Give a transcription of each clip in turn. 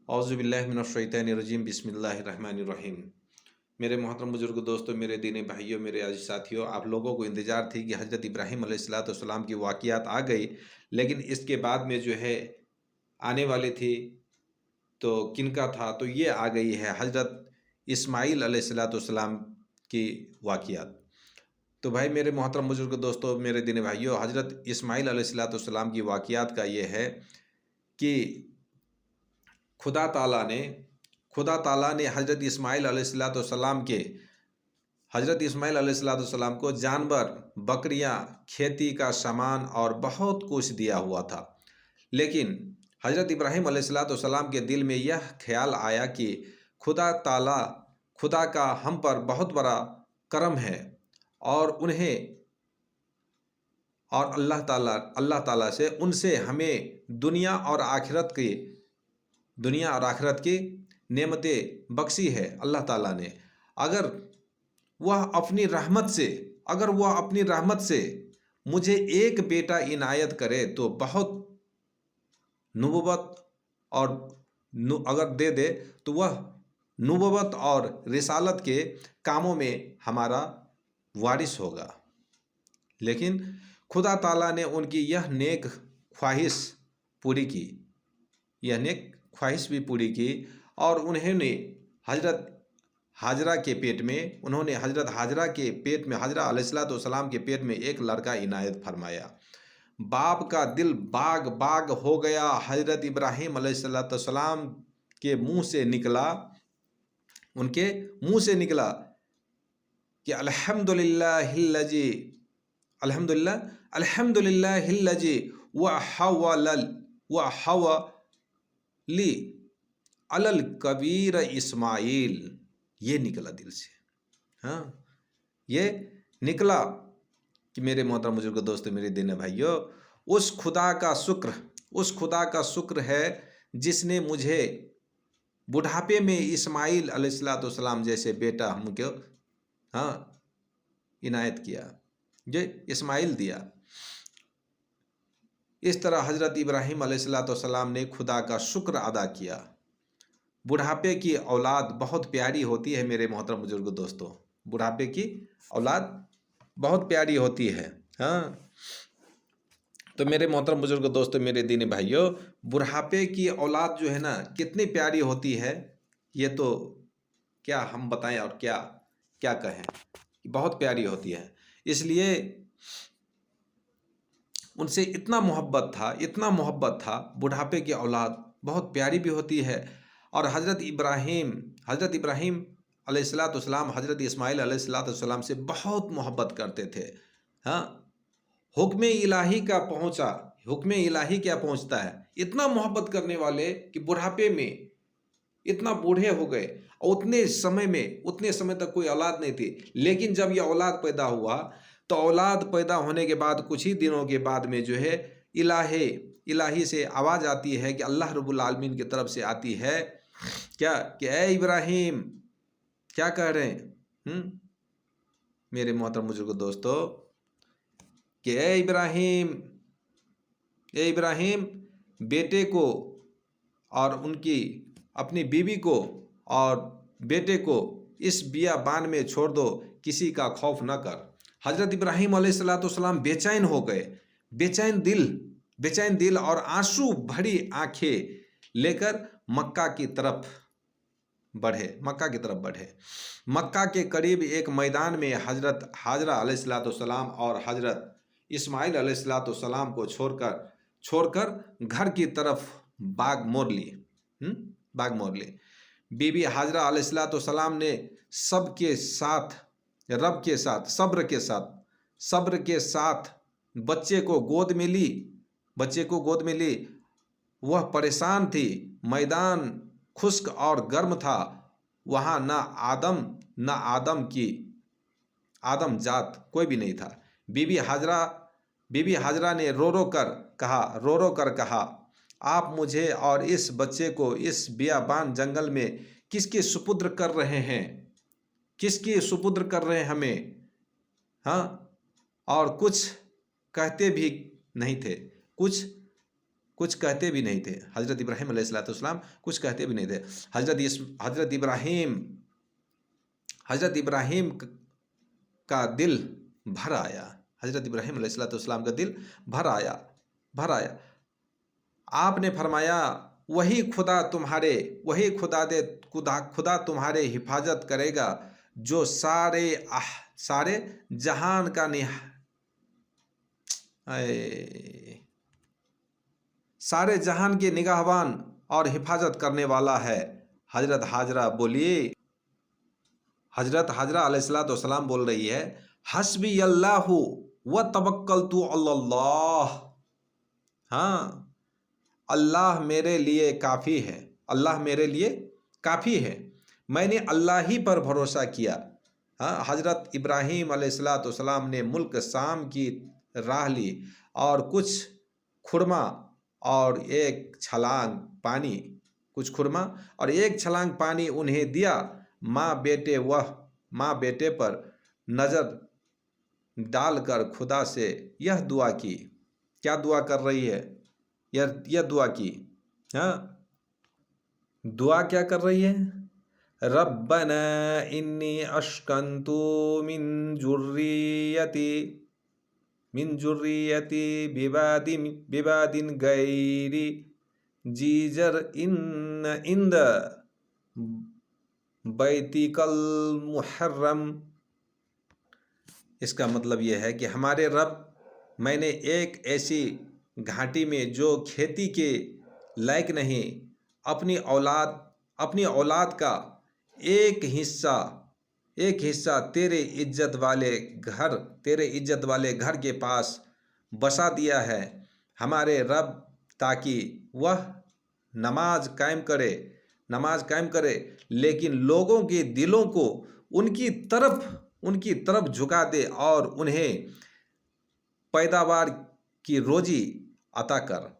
औज़ुबिल्लाहिमिनश्शैतानिर्रजीम बिस्मिल्लाहिर्रहमानिर्रहीम। मेरे मोहतरम बुजुर्ग दोस्तों, मेरे दीनी भाइयों, मेरे अज़ीज़ साथियों, आप लोगों को इंतज़ार थी कि हज़रत इब्राहीम अलैहिस्सलाम की वाक़ियात आ गई, लेकिन इसके बाद में जो है आने वाली थी, तो किनका था? तो ये आ गई है हज़रत इस्माईल अलैहिस्सलाम की वाक़ियात। तो भाई मेरे मोहतरम बुजुर्ग दोस्तों, मेरे दीनी भाइयों, हज़रत इस्माईल अलैहिस्सलाम की वाक़ियात का ये है कि खुदा ताला ने खुदा ताला ने हज़रत इस्माईल अलैहिस्सलाम को जानवर, बकरियां, खेती का सामान और बहुत कुछ दिया हुआ था। लेकिन हज़रत इब्राहीम अलैहिस्सलाम के दिल में यह ख्याल आया कि खुदा ताला खुदा का हम पर बहुत बड़ा करम है और अल्लाह ताला से उनसे हमें दुनिया और आखिरत की नेमतें बख्शी है अल्लाह ताला ने। अगर वह अपनी रहमत से मुझे एक बेटा इनायत करे तो बहुत नुबुव्वत और अगर दे दे तो वह नुबुव्वत और रिसालत के कामों में हमारा वारिस होगा। लेकिन खुदा ताला ने उनकी यह नेक ख्वाहिश पूरी की, यह नेक ख्वाहिश भी पूरी की और उन्होंने हज़रत हाजरा के पेट में हाजरा अलैहिस्सलाम के पेट में एक लड़का इनायत फरमाया। बाप का दिल बाग बाग हो गया। हज़रत इब्राहीम अलैहिस्सलाम के मुंह से निकला कि अल्हम्दुलिल्लाहिल्लज़ी वहव्वली अलल कबीर इस्माईल। ये निकला दिल से। हाँ, ये निकला कि मेरे मोहतरम बुजुर्ग दोस्तों, मेरे दीनी भाइयों, उस खुदा का शुक्र है जिसने मुझे बुढ़ापे में इस्माईल अलैहिस्सलाम जैसे बेटा हमको इनायत किया, जो इस्माईल दिया। इस तरह हज़रत इब्राहीम अलैहिस्सलाम ने खुदा का शुक्र अदा किया। बुढ़ापे की औलाद बहुत प्यारी होती है मेरे मोहतरम बुजुर्ग दोस्तों, बुढ़ापे की औलाद बहुत प्यारी होती है। हाँ, तो मेरे मोहतरम बुजुर्ग दोस्तों, मेरे दीनी भाइयों, बुढ़ापे की औलाद जो है ना कितनी प्यारी होती है, ये तो क्या हम बताएं और क्या क्या कहें, बहुत प्यारी होती है। इसलिए उनसे इतना मोहब्बत था। बुढ़ापे की औलाद बहुत प्यारी भी होती है। और हज़रत इब्राहीम अलैहिस्सलाम हज़रत इस्माईल अलैहिस्सलाम से बहुत मोहब्बत करते थे। हाँ, हुक्म इलाही क्या पहुँचता है, इतना मोहब्बत करने वाले कि बुढ़ापे में इतना बूढ़े हो गए और उतने समय तक कोई औलाद नहीं थी। लेकिन जब यह औलाद पैदा हुआ तो औलाद पैदा होने के बाद कुछ ही दिनों के बाद में जो है इलाही से आवाज़ आती है कि अल्लाह रब्बुल आलमीन की तरफ से आती है क्या कि ए इब्राहीम, क्या कह रहे हैं मेरे मोहतरम बुजुर्ग दोस्तों, कि ए इब्राहीम बेटे को और उनकी अपनी बीवी को और बेटे को इस बियाबान में छोड़ दो, किसी का खौफ न कर। हज़रत इब्राहीम अलैहिस्सलाम बेचैन हो गए, बेचैन दिल और आंसू भरी आंखें लेकर मक्का की तरफ बढ़े। मक्का के करीब एक मैदान में हज़रत हाजरा अलैहिस्सलाम और हज़रत इस्माईल अलैहिस्सलाम को छोड़कर घर की तरफ बाग मोड़ ली। बीबी हाजरा अलैहिस्सलाम ने सब्र के साथ बच्चे को गोद में ली। वह परेशान थी। मैदान खुश्क और गर्म था। वहाँ न आदम जात कोई भी नहीं था। बीबी हाजरा ने रो रो कर कहा, आप मुझे और इस बच्चे को इस बियाबान जंगल में किसके सुपुर्द कर रहे हैं हमें? हाँ, और कुछ कहते भी नहीं थे। कुछ कहते भी नहीं थे। हज़रत इब्राहीम अलैहिस्सलाम कुछ कहते भी नहीं थे। हज़रत इब्राहीम का दिल भर आया। हज़रत इब्राहीम अलैहिस्सलाम का दिल भर आया। आपने फरमाया, खुदा तुम्हारे हिफाजत करेगा, जो सारे जहान का सारे जहान के निगाहबान और हिफाजत करने वाला है। हज़रत हाजरा अलैहिस्सलाम बोल रही है, हस्बी अल्लाहु व तवक्कलतु अल्लाह। हाँ, अल्लाह मेरे लिए काफ़ी है, अल्लाह मेरे लिए काफ़ी है, मैंने अल्लाह ही पर भरोसा किया। हाँ, हज़रत इब्राहीम अलैहिस्सलाम ने मुल्क शाम की राह ली और कुछ खुरमा और एक छलांग पानी उन्हें दिया। माँ बेटे पर नज़र डालकर खुदा से यह दुआ की। क्या दुआ कर रही है? यह दुआ की। हाँ, दुआ क्या कर रही है? रब्बना इन्नी अश्कंतु मिन जुर्रियती बिवादिन गैरी जीजर इंद बैतिकल मुहर्रम। इसका मतलब यह है कि हमारे रब, मैंने एक ऐसी घाटी में जो खेती के लायक नहीं, अपनी औलाद का एक हिस्सा तेरे इज्जत वाले घर के पास बसा दिया है हमारे रब, ताकि वह नमाज कायम करे, लेकिन लोगों के दिलों को उनकी तरफ झुका दे और उन्हें पैदावार की रोजी अता कर।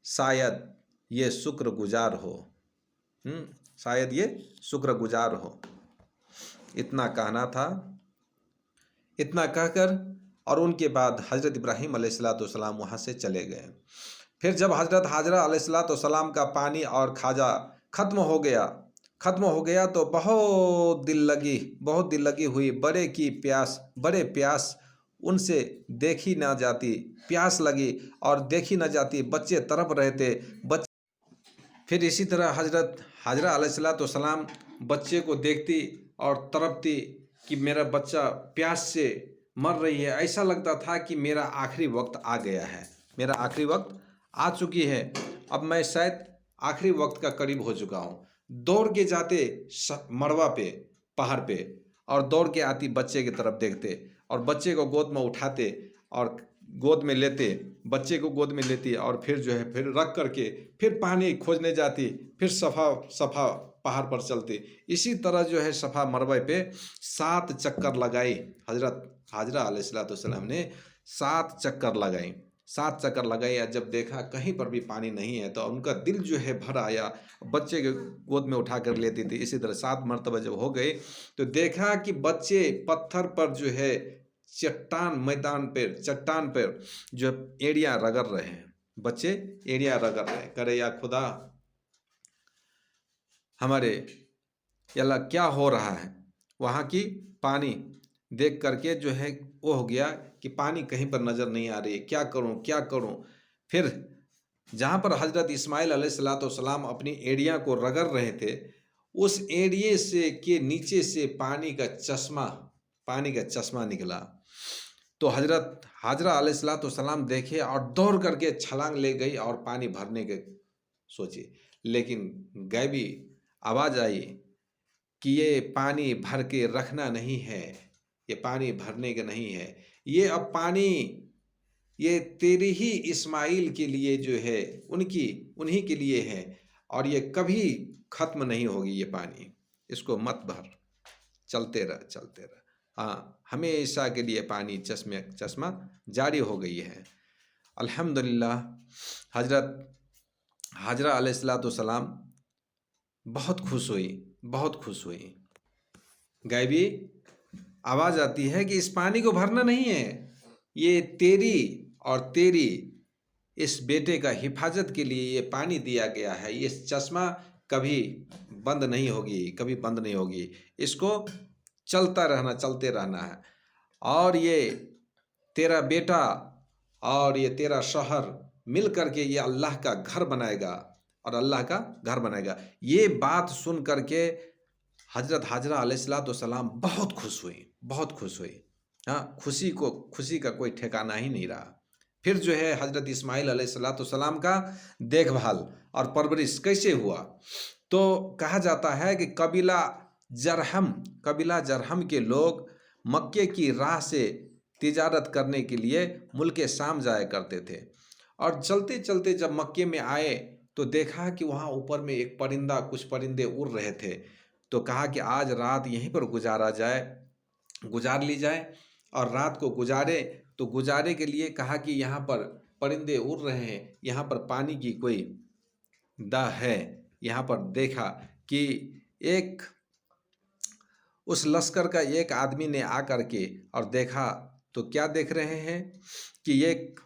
शायद ये शुक्रगुजार हो। इतना कहना था। इतना कहकर और उनके बाद हज़रत इब्राहीम अलैहिस्सलाम वहाँ से चले गए। फिर जब हज़रत हाजरा अलैहिस्सलाम का पानी और खाजा ख़त्म हो गया तो बहुत दिल लगी हुई बड़े प्यास उनसे देखी ना जाती, प्यास लगी और देखी ना जाती, बच्चे तड़प रहे थे। फिर इसी तरह हज़रत हाजरा अलैहिस्सलाम बच्चे को देखती और तड़पती कि मेरा बच्चा प्यास से मर रही है। ऐसा लगता था कि मेरा आखिरी वक्त आ गया है, मेरा आखिरी वक्त आ चुकी है, अब मैं शायद आखिरी वक्त का करीब हो चुका हूँ। दौड़ के जाते मड़वा पे, पहाड़ पे, और दौड़ के आती बच्चे की तरफ देखते और बच्चे को गोद में उठाते और गोद में लेते, बच्चे को गोद में लेती और फिर जो है फिर रख करके फिर पानी खोजने जाती, फिर सफ़ा पहाड़ पर चलती। इसी तरह जो है सफ़ा मरवा पे 7 चक्कर लगाई। हज़रत हाजरा अलैहिस्सलाम ने 7 चक्कर लगाई और जब देखा कहीं पर भी पानी नहीं है तो उनका दिल जो है भर आया, बच्चे के गोद में उठा कर लेती थी। इसी तरह 7 मरतबा जब हो गए तो देखा कि बच्चे पत्थर पर जो है चट्टान पर जो एड़ियाँ रगड़ रहे हैं, बच्चे एड़ियाँ रगड़ रहे हैं। करे या खुदा हमारे, अल्लाह क्या हो रहा है? वहाँ की पानी देख करके जो है वो हो गया कि पानी कहीं पर नज़र नहीं आ रही, क्या करूं। फिर जहाँ पर हज़रत इस्माइल अलैहिस्सलाम अपनी एड़ियाँ को रगड़ रहे थे, उस एड़िए से के नीचे से पानी का चश्मा निकला। तो हज़रत हाजरा अलैहिस्सलाम देखे और दौड़ करके छलांग ले गई और पानी भरने के सोची, लेकिन गैबी आवाज़ आई कि ये पानी भर के रखना नहीं है, ये पानी भरने का नहीं है, ये अब पानी ये तेरी ही इस्माइल के लिए जो है उन्हीं के लिए है और ये कभी ख़त्म नहीं होगी ये पानी, इसको मत भर, चलते रह। हाँ, हमेशा के लिए पानी चश्मा जारी हो गई है। अल्हम्दुलिल्लाह, हज़रत हाजरा अलैहिस्सलाम बहुत खुश हुई। गैबी आवाज़ आती है कि इस पानी को भरना नहीं है, ये तेरी और तेरी इस बेटे का हिफाजत के लिए ये पानी दिया गया है, ये चश्मा कभी बंद नहीं होगी, कभी बंद नहीं होगी, इसको चलता रहना, चलते रहना है। और ये तेरा बेटा और ये तेरा शहर मिल करके ये अल्लाह का घर बनाएगा और अल्लाह का घर बनाएगा। ये बात सुन करके हज़रत हाजरा अलैहिस्सलाम बहुत खुश हुई, बहुत खुश हुई। हाँ, खुशी का कोई ठिकाना ही नहीं रहा। फिर जो है हज़रत इस्माइल अलैहिस्सलाम का देखभाल और परवरिश कैसे हुआ, तो कहा जाता है कि कबीला जरहम के लोग मक्के की राह से तिजारत करने के लिए मुल्क शाम जाया करते थे। और चलते चलते जब मक्के में आए तो देखा कि वहाँ ऊपर में एक परिंदा, कुछ परिंदे उड़ रहे थे। तो कहा कि आज रात यहीं पर गुजार ली जाए। और रात को गुजारे तो गुजारे के लिए कहा कि यहाँ पर परिंदे उड़ रहे हैं, यहाँ पर पानी की कोई दाह है। यहाँ पर देखा कि एक उस लश्कर का एक आदमी ने आकर के और देखा, तो क्या देख रहे हैं कि एक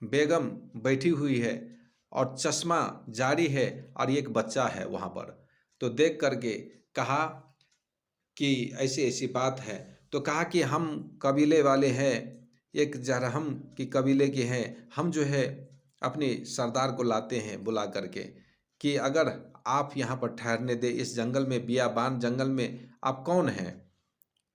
बेगम बैठी हुई है और चश्मा जारी है और एक बच्चा है वहाँ पर। तो देख करके कहा कि ऐसी ऐसी बात है। तो कहा कि हम कबीले वाले हैं, एक जरहम की कबीले के हैं, हम जो है अपने सरदार को लाते हैं बुला करके कि अगर आप यहाँ पर ठहरने दे, इस जंगल में, बियाबान जंगल में आप कौन हैं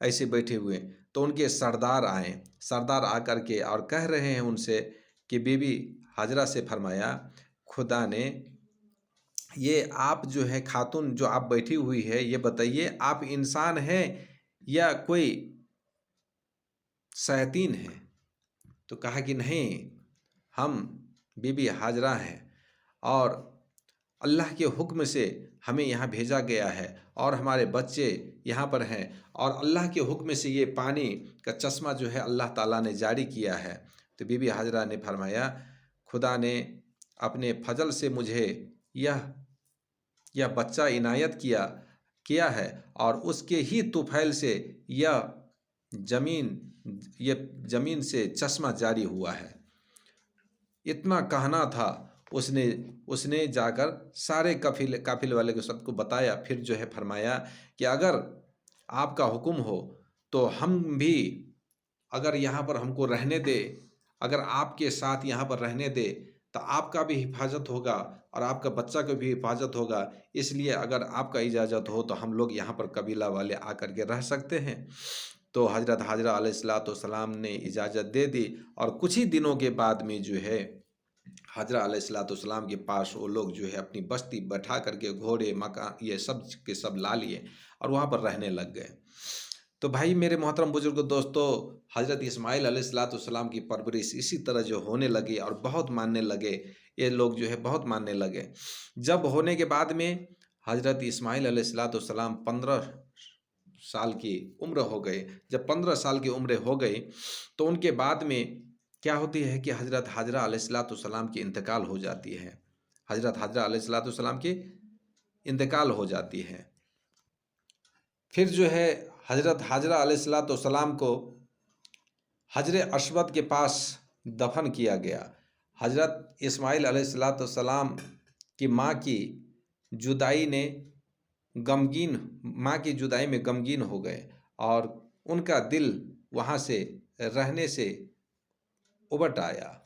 ऐसे बैठे हुए। तो उनके सरदार आए, सरदार आकर के और कह रहे हैं उनसे कि बीबी हाजरा से फरमाया, खुदा ने ये आप जो है खातून जो आप बैठी हुई है, ये बताइए आप इंसान हैं या कोई शैतान है। तो कहा कि नहीं, हम बीबी हाजरा हैं और अल्लाह के हुक्म से हमें यहाँ भेजा गया है और हमारे बच्चे यहाँ पर हैं और अल्लाह के हुक्म से ये पानी का चश्मा जो है अल्लाह ताला ने जारी किया है। तो बीबी हाजरा ने फरमाया, खुदा ने अपने फजल से मुझे यह बच्चा इनायत किया है और उसके ही तुफैल से यह जमीन से चश्मा जारी हुआ है। इतना कहना था, उसने जाकर सारे काफिले वाले को सबको बताया। फिर जो है फरमाया कि अगर आपका हुक्म हो तो हम भी, अगर यहाँ पर हमको रहने दे, अगर आपके साथ यहाँ पर रहने दे तो आपका भी हिफाजत होगा और आपका बच्चा का भी हिफाजत होगा। इसलिए अगर आपका इजाज़त हो तो हम लोग यहाँ पर कबीला वाले आकर के रह सकते हैं। तो हज़रत हाजरा अलैहिस्सलाम ने इजाज़त दे दी और कुछ ही दिनों के बाद में जो है हाजरा अलैहिस्सलाम के पास वो लोग जो है अपनी बस्ती बैठा करके घोड़े, मकान, ये सब के सब ला लिए और वहाँ पर रहने लग गए। तो भाई मेरे मोहतरम बुजुर्ग दोस्तों, हज़रत इस्माइल अलैहिस्सलाम की परवरिश इसी तरह जो होने लगी और बहुत मानने लगे, ये लोग जो है बहुत मानने लगे। जब होने के बाद में हज़रत इस्माइल अलैहिस्सलाम 15 साल की उम्र हो गए। जब 15 साल की उम्र हो गई तो उनके बाद में क्या होती है कि हज़रत हाजरा अलैहिस्सलाम की इंतकाल हो जाती है। हज़रत हाजरा अलैहिस्सलाम की इंतकाल हो जाती है। फिर जो है हज़रत हाजरा अलैहिस्सलाम को हजर अस्वद के पास दफन किया गया। हज़रत इस्माइल अलैहिस्सलाम की माँ की जुदाई में गमगीन हो गए और उनका दिल वहाँ से रहने से उबट आया,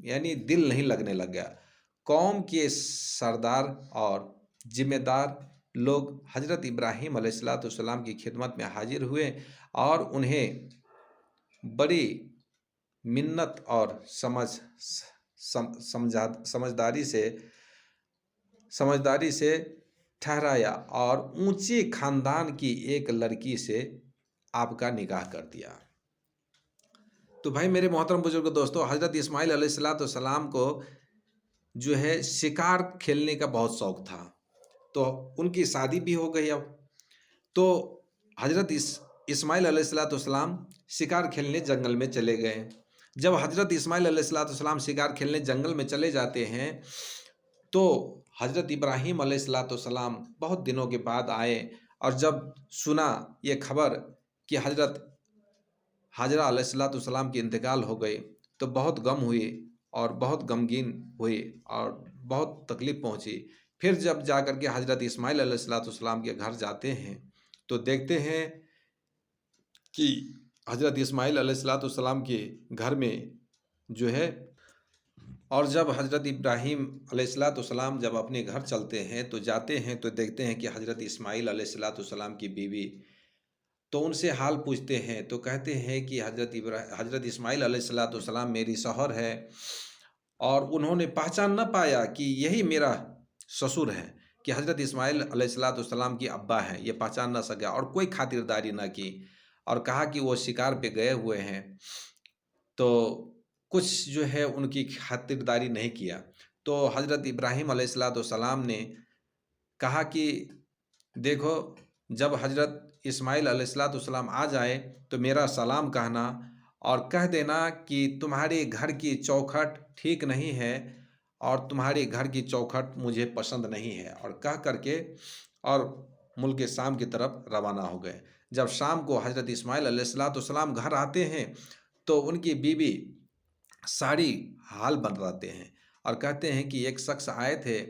यानी दिल नहीं लगने लग गया। कौम के सरदार और जिम्मेदार लोग हज़रत इब्राहीम अलैहिस्सलाम की खिदमत में हाजिर हुए और उन्हें बड़ी मिन्नत और समझदारी से ठहराया और ऊंचे खानदान की एक लड़की से आपका निकाह कर दिया। तो भाई मेरे मोहतरम बुजुर्ग दोस्तों, हज़रत इस्माइल अलैहिस्सलाम को जो है शिकार खेलने का बहुत शौक़ था। तो उनकी शादी भी हो गई। अब तो हज़रत इस्माइल अलैहिस्सलाम शिकार खेलने जंगल में चले गए। जब हज़रत इस्माइल अलैहिस्सलाम शिकार खेलने जंगल में चले जाते हैं तो हज़रत इब्राहीम अलैहिस्सलाम बहुत दिनों के बाद आए और जब सुना ये खबर कि हज़रत हाजरा अलैहिस्सलाम की इंतकाल हो गई तो बहुत गम हुई और बहुत गमगीन हुई और बहुत तकलीफ़ पहुँची। फिर जब जा कर के हज़रत इस्माइल अलैहिस्सलाम के घर जाते हैं तो देखते हैं कि हज़रत इस्माइल अलैहिस्सलाम के घर में जो है, और जब हज़रत इब्राहीम अलैहिस्सलाम जब अपने घर चलते हैं तो जाते हैं तो देखते हैं कि हज़रत इस्माइल अलैहिस्सलाम की बीवी, तो उनसे हाल पूछते हैं तो कहते हैं कि हज़रत इस्माइल अलैहिस्सलाम मेरी शौहर है, और उन्होंने पहचान ना पाया कि यही मेरा ससुर है, कि हज़रत इस्माइल अलैहिस्सलाम की अब्बा हैं, ये पहचान ना सका और कोई खातिरदारी ना की, और कहा कि वो शिकार पे गए हुए हैं, तो कुछ जो है उनकी खातिरदारी नहीं किया। तो हज़रत इब्राहीम अलैहिस्सलाम ने कहा कि देखो, जब हज़रत इस्माइल अलैहिस्सलाम आ जाए तो मेरा सलाम कहना और कह देना कि तुम्हारे घर की चौखट ठीक नहीं है और तुम्हारे घर की चौखट मुझे पसंद नहीं है, और कह कर के और मुल्क शाम की तरफ रवाना हो गए। जब शाम को हज़रत इस्माइल अलैहिस्सलाम घर आते हैं तो उनकी बीवी सारी हाल बताते हैं और कहते हैं कि एक शख्स आए थे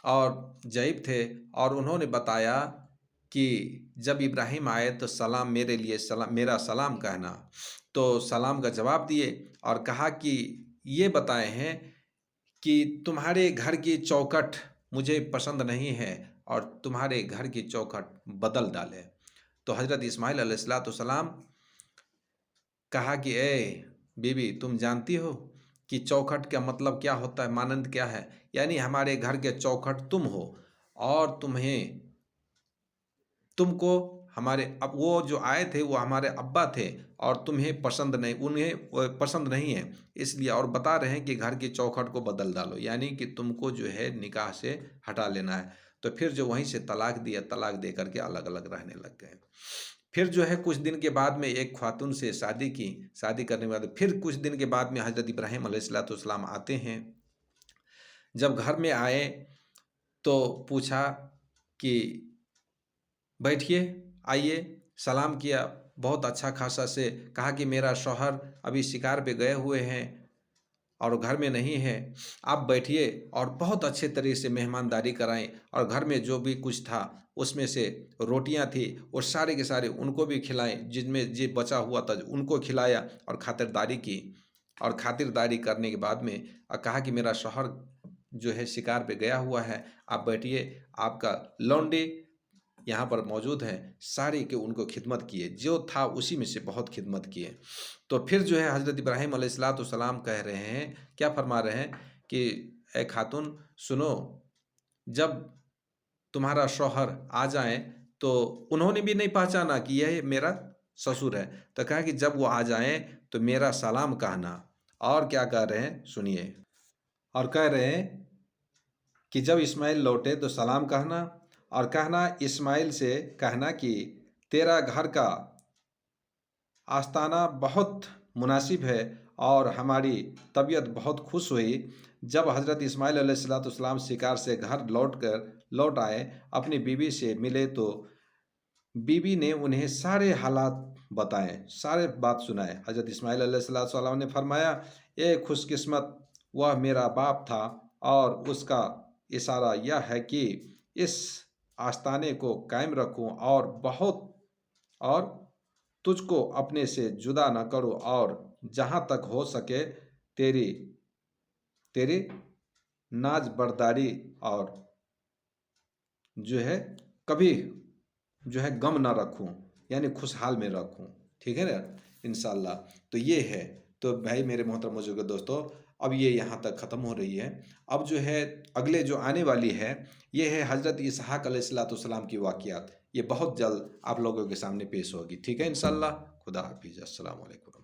और ज़ईफ़ थे, और उन्होंने बताया कि जब इब्राहीम आए तो सलाम मेरे लिए मेरा सलाम कहना। तो सलाम का जवाब दिए और कहा कि ये बताए हैं कि तुम्हारे घर की चौखट मुझे पसंद नहीं है और तुम्हारे घर की चौखट बदल डाले। तो हज़रत इस्माइल अलैहिस्सलाम कहा कि ए बीवी, तुम जानती हो कि चौखट का मतलब क्या होता है, मानंद क्या है? यानी हमारे घर के चौखट तुम हो, और तुमको हमारे अब वो जो आए थे वो हमारे अब्बा थे, और तुम्हें पसंद नहीं, उन्हें पसंद नहीं है, इसलिए और बता रहे हैं कि घर की चौखट को बदल डालो, यानी कि तुमको जो है निकाह से हटा लेना है। तो फिर जो वहीं से तलाक दिया, तलाक दे करके अलग अलग रहने लग गए। फिर जो है कुछ दिन के बाद में एक खातून से शादी की। शादी करने के बाद फिर कुछ दिन के बाद में हज़रत इब्राहीम अलैहिस्सलाम आते हैं। जब घर में आए तो पूछा कि बैठिए, आइए, सलाम किया बहुत अच्छा खासा से, कहा कि मेरा शौहर अभी शिकार पे गए हुए हैं और घर में नहीं है, आप बैठिए, और बहुत अच्छे तरीके से मेहमानदारी कराएं, और घर में जो भी कुछ था उसमें से रोटियां थी वो सारे के सारे उनको भी खिलाएं, जिनमें जो बचा हुआ था उनको खिलाया और खातिरदारी की। और खातिरदारी करने के बाद में कहा कि मेरा शौहर जो है शिकार पे गया हुआ है, आप बैठिए, आपका लौंडे यहाँ पर मौजूद हैं, सारी के उनको खिदमत किए, जो था उसी में से बहुत खिदमत किए। तो फिर जो है हज़रत इब्राहीम अलैहिस्सलाम कह रहे हैं, क्या फरमा रहे हैं कि ए खातून सुनो, जब तुम्हारा शौहर आ जाए, तो उन्होंने भी नहीं पहचाना कि यह मेरा ससुर है, तो कहा कि जब वो आ जाएं तो मेरा सलाम कहना। और क्या कह रहे हैं सुनिए, और कह रहे हैं कि जब इस्माइल लौटे तो सलाम कहना, और कहना इस्माइल से कहना कि तेरा घर का आस्ताना बहुत मुनासिब है, और हमारी तबीयत बहुत खुश हुई जब हज़रत इस्माइल अलैहिस्सलाम शिकार से घर लौट आए, अपनी बीवी से मिले, तो बीवी ने उन्हें सारे हालात बताए, सारे बात सुनाए। हज़रत इस्माइल अलैहिस्सलाम ने फरमाया, ए खुशकिस्मत, वह मेरा बाप था, और उसका इशारा यह है कि इस आस्ताने को कायम रखूं और तुझको अपने से जुदा न करो, और जहाँ तक हो सके तेरी तेरी नाज बरदारी और जो है कभी जो है गम ना रखूं, यानी खुशहाल में रखूं। ठीक है ना, इंशाल्लाह। तो ये है। तो भाई मेरे मोहतरम बुजुर्ग दोस्तों, अब ये यहाँ तक ख़त्म हो रही है। अब जो है अगले जो आने वाली है, ये है हज़रत इसहाक अलैहिस्सलाम की वाक़ियात। ये बहुत जल्द आप लोगों के सामने पेश होगी। ठीक है इंशाल्लाह। खुदा हाफिज़। अस्सलाम वालेकुम।